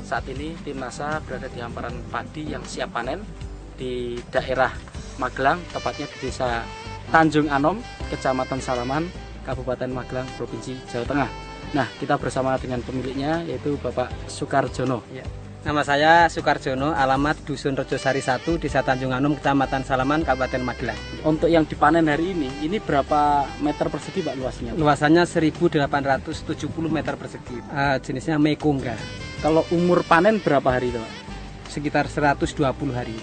saat ini tim NASA berada di hamparan padi yang siap panen di daerah Magelang, tepatnya di desa Tanjung Anom, Kecamatan Salaman, Kabupaten Magelang, Provinsi Jawa Tengah. Nah, kita bersama dengan pemiliknya yaitu Bapak Sukarjono. Ya. Nama saya Sukarjono, alamat Dusun Rejosari 1, Desa Tanjung Anom, Kecamatan Salaman, Kabupaten Magelang. Untuk yang dipanen hari ini berapa meter persegi Pak luasnya? Luasannya 1870 meter persegi. Jenisnya Mekongga. Kalau umur panen berapa hari itu Pak? Sekitar 120 hari.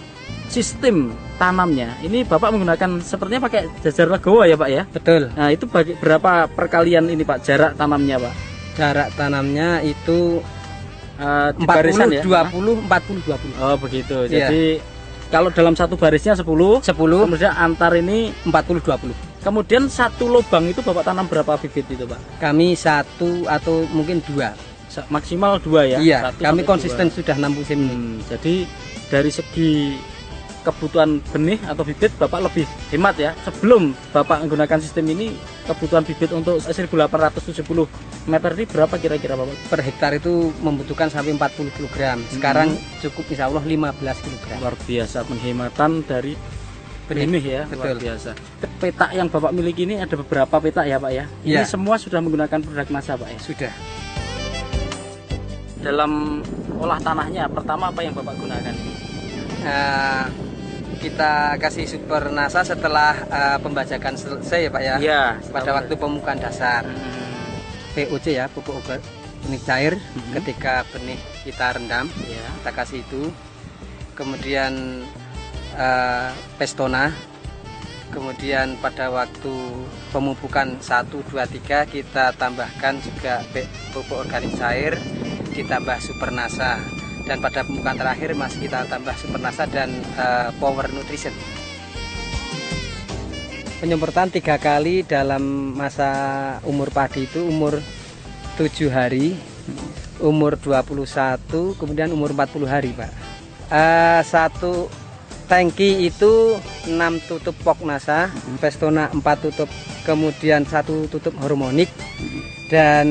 Sistem tanamnya, ini Bapak menggunakan sepertinya pakai jajar legowo ya Pak ya? Betul. Nah, itu berapa perkalian ini Pak, jarak tanamnya Pak? Jarak tanamnya itu 40, barisan ya? 20, 40, 20. Oh begitu, Iya. jadi kalau dalam satu barisnya 10, 10, kemudian antar ini 40, 20. kemudian satu lubang itu Bapak tanam berapa bibit itu Pak? Kami 1 atau mungkin 2. Maksimal 2 ya? Iya, 1 kami sampai konsisten 2. sudah 6 musim. Jadi dari segi kebutuhan benih atau bibit Bapak lebih hemat ya. Sebelum Bapak menggunakan sistem ini, kebutuhan bibit untuk 1870 meter ini berapa kira-kira Bapak? Per hektar itu membutuhkan sampai 40 kg. Sekarang cukup insya Allah 15 kg. Luar biasa penghematan dari benih ya, luar Betul. biasa. Petak yang Bapak miliki ini ada beberapa petak ya Pak ya? Ini Iya. semua sudah menggunakan produk NASA Pak ya? Sudah. Dalam olah tanahnya, pertama apa yang Bapak gunakan? Kita kasih super NASA setelah pembajakan selesai ya Pak ya. Iya. Pada waktu pemupukan dasar. POC ya, pupuk organik cair. Ketika benih kita rendam, Ya. kita kasih itu. Kemudian Pestona. Kemudian pada waktu pemupukan 1, 2, 3 kita tambahkan juga pupuk organik cair, ditambah super NASA. Dan pada pemupukan terakhir masih kita tambah super NASA dan power nutrition. Penyemprotan 3 kali dalam masa umur padi itu umur 7 hari, umur 21, kemudian umur 40 hari Pak. Satu tangki itu 6 tutup pok NASA, Pestona 4 tutup, kemudian 1 tutup hormonik, dan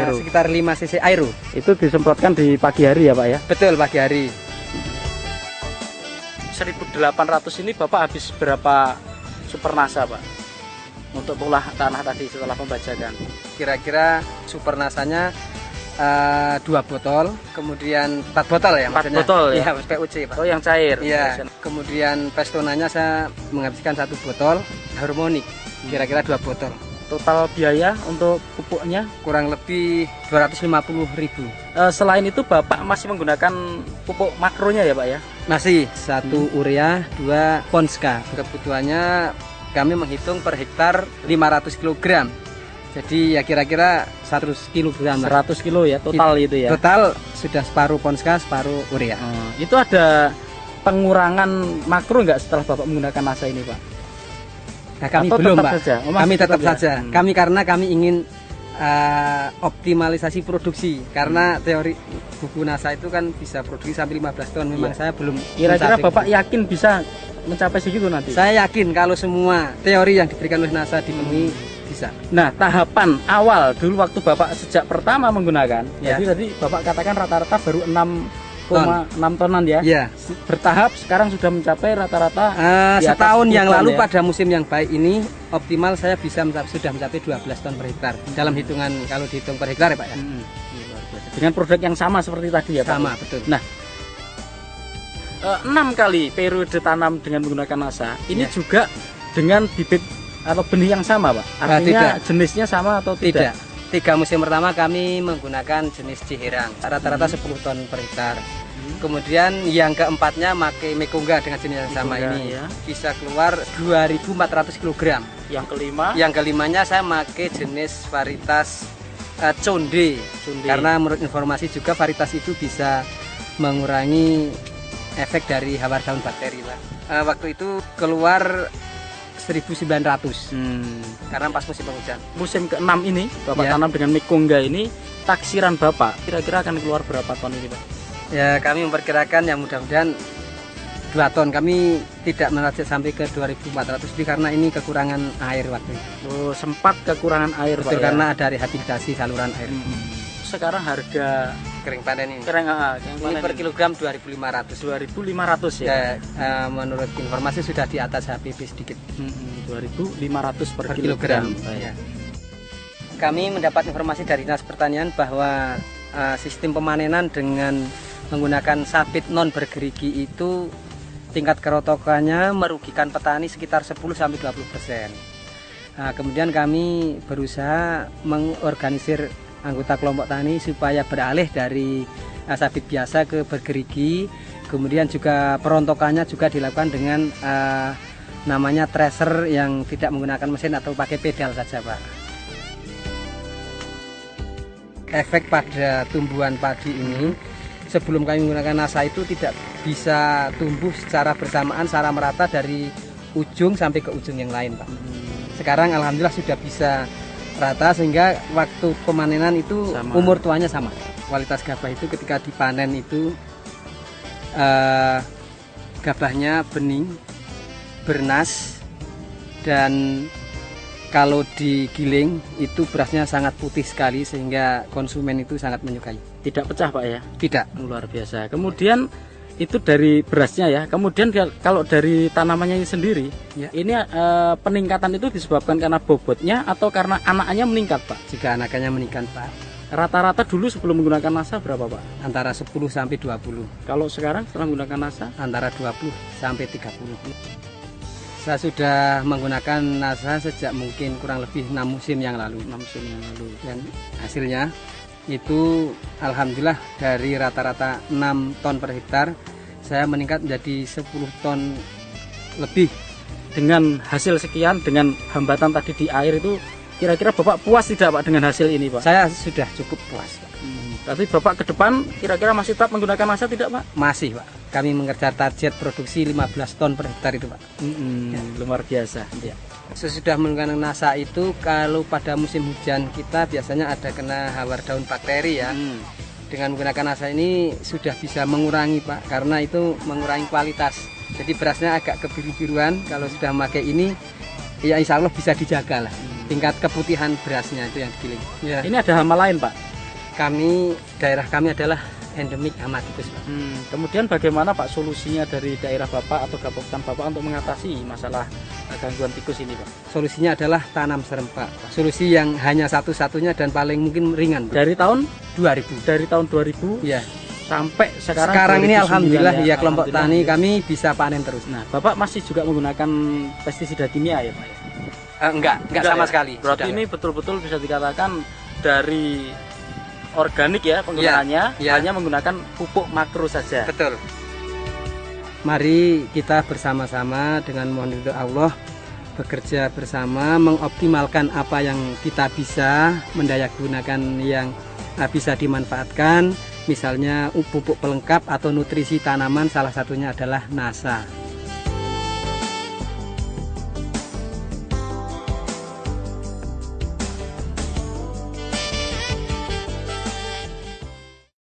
sekitar 5 cc aero. Itu disemprotkan di pagi hari ya Pak ya? Betul, pagi hari. 1800 ini Bapak habis berapa super NASA Pak? Untuk olah tanah tadi setelah pembajakan. Kira-kira super nasanya 2 botol, kemudian 4 botol ya 4 maksudnya. botol ya? Iya, PUC Pak. Oh yang cair? Iya. Kemudian Pestonanya saya menghabiskan 1 botol, harmonik kira-kira 2 botol. Total biaya untuk pupuknya? Kurang lebih 250.000. Selain itu Bapak masih menggunakan pupuk makronya ya Pak ya? Masih 1 urea, 2 Ponska. Kebutuhannya kami menghitung per hektar 500 kg. Jadi ya kira-kira 100 kg lah. 100 kilo ya total itu ya? Total sudah separuh Ponska, separuh urea. Itu ada pengurangan makro nggak setelah Bapak menggunakan NASA ini Pak? Nah, kami Atau belum tetap Pak. saja? Oh, masih Kami tetap tetap ya? saja. Karena kami ingin optimalisasi produksi. Karena teori buku NASA itu kan bisa produksi sampai 15 ton. Memang saya belum. Kira-kira mencapai. Bapak yakin bisa mencapai segitu nanti? Saya yakin kalau semua teori yang diberikan oleh NASA dipenuhi bisa. Nah, tahapan awal dulu waktu Bapak sejak pertama menggunakan, Ya. jadi tadi Bapak katakan rata-rata baru 6,6 tonan ya? Iya. Bertahap sekarang sudah mencapai rata-rata di atas Setahun 10 yang ton lalu ya? pada musim yang baik ini optimal saya bisa sudah mencapai 12 ton per hektar. Dalam hitungan kalau dihitung per hektar ya Pak ya. Dengan produk yang sama seperti tadi ya Pak? Sama, betul. Nah, 6 kali periode tanam dengan menggunakan NASA ini Ya. juga dengan bibit atau benih yang sama Pak? Artinya tidak. jenisnya sama atau tidak? Tidak. 3 musim pertama kami menggunakan jenis Ciherang, rata-rata 10 ton per hektar. Kemudian yang keempatnya pakai Mekongga dengan jenis yang sama Mekongga, ini, ya. bisa keluar 2.400 kg. Yang kelima? Yang kelimanya saya pakai jenis varietas Conde. Karena menurut informasi juga varietas itu bisa mengurangi efek dari hawar daun bakteri lah. Waktu itu keluar 1.900 karena pas musim penghujan. Musim ke-6 ini Bapak Ya. tanam dengan Mekongga ini, taksiran Bapak kira-kira akan keluar berapa ton ini Pak? Ya kami memperkirakan yang mudah-mudahan 2 ton. Kami tidak merajat sampai ke 2.400 lebih karena ini kekurangan air waktu itu. Oh, sempat kekurangan air Betul, Pak ya? karena ada rehabilitasi saluran air. Sekarang harga kering panen ini. Kering Ini per kilogram 2.500. 2.500 ya. Ya, menurut informasi sudah di atas HPP sedikit. 2.500 per kilogram. Baik. Ya. Kami mendapat informasi dari Dinas Pertanian bahwa sistem pemanenan dengan menggunakan sabit non bergerigi itu tingkat kerotokannya merugikan petani sekitar 10-20%. Nah, kemudian kami berusaha mengorganisir anggota kelompok tani supaya beralih dari sabit biasa ke bergerigi. Kemudian juga perontokannya juga dilakukan dengan namanya thresher yang tidak menggunakan mesin atau pakai pedal saja, Pak. Efek pada tumbuhan padi ini sebelum kami menggunakan NASA itu tidak bisa tumbuh secara bersamaan, secara merata dari ujung sampai ke ujung yang lain, Pak. Sekarang alhamdulillah sudah bisa rata sehingga waktu pemanenan itu sama. Umur tuanya sama. Kualitas gabah itu ketika dipanen itu gabahnya bening, bernas, dan kalau digiling itu berasnya sangat putih sekali sehingga konsumen itu sangat menyukai. Tidak pecah, Pak ya? Tidak. Luar biasa. Kemudian itu dari berasnya ya. Kemudian kalau dari tanamannya ini sendiri, ya. Ini peningkatan itu disebabkan karena bobotnya atau karena anakannya meningkat, Pak? Jika anakannya meningkat, Pak. Rata-rata dulu sebelum menggunakan NASA berapa, Pak? Antara 10 sampai 20. Kalau sekarang setelah menggunakan NASA? Antara 20 sampai 30. Saya sudah menggunakan NASA sejak mungkin kurang lebih 6 musim yang lalu. 6 musim yang lalu. Dan hasilnya itu alhamdulillah dari rata-rata 6 ton per hektar saya meningkat menjadi 10 ton lebih. Dengan hasil sekian, dengan hambatan tadi di air itu, kira-kira Bapak puas tidak, Pak, dengan hasil ini, Pak? Saya sudah cukup puas, Pak. Tapi Bapak ke depan kira-kira masih tetap menggunakan NASA tidak, Pak? Masih, Pak. Kami mengejar target produksi 15 ton per hektar itu, Pak. Ya. Luar biasa. Ya. Sesudah menggunakan NASA itu, kalau pada musim hujan kita biasanya ada kena hawar daun bakteri ya. Dengan menggunakan NASA ini sudah bisa mengurangi, Pak, karena itu mengurangi kualitas. Jadi berasnya agak kebiru-biruan. Kalau sudah memakai ini, ya insya Allah bisa dijaga lah. Tingkat keputihan berasnya itu yang digiling. Ya. Ini ada hama lain, Pak? Daerah kami adalah endemik hama tikus, Pak. Kemudian bagaimana, Pak, solusinya dari daerah Bapak atau Kabupaten Bapak untuk mengatasi masalah gangguan tikus ini, Pak? Solusinya adalah tanam serempak. Solusi yang hanya satu-satunya dan paling mungkin ringan, Pak. Dari tahun 2000. Dari tahun 2000 ya. Sampai sekarang. Sekarang ini alhamdulillah ya kelompok tani kami bisa panen terus. Nah, Bapak masih juga menggunakan pestisida kimia ya, Pak? Enggak sama ya? sekali. Berarti ini betul-betul bisa dikatakan dari organik ya penggunaannya, hanya menggunakan pupuk makro saja. Betul. Mari kita bersama-sama dengan mohon ridho Allah bekerja bersama mengoptimalkan apa yang kita bisa, mendayagunakan yang bisa dimanfaatkan, misalnya pupuk pelengkap atau nutrisi tanaman, salah satunya adalah NASA.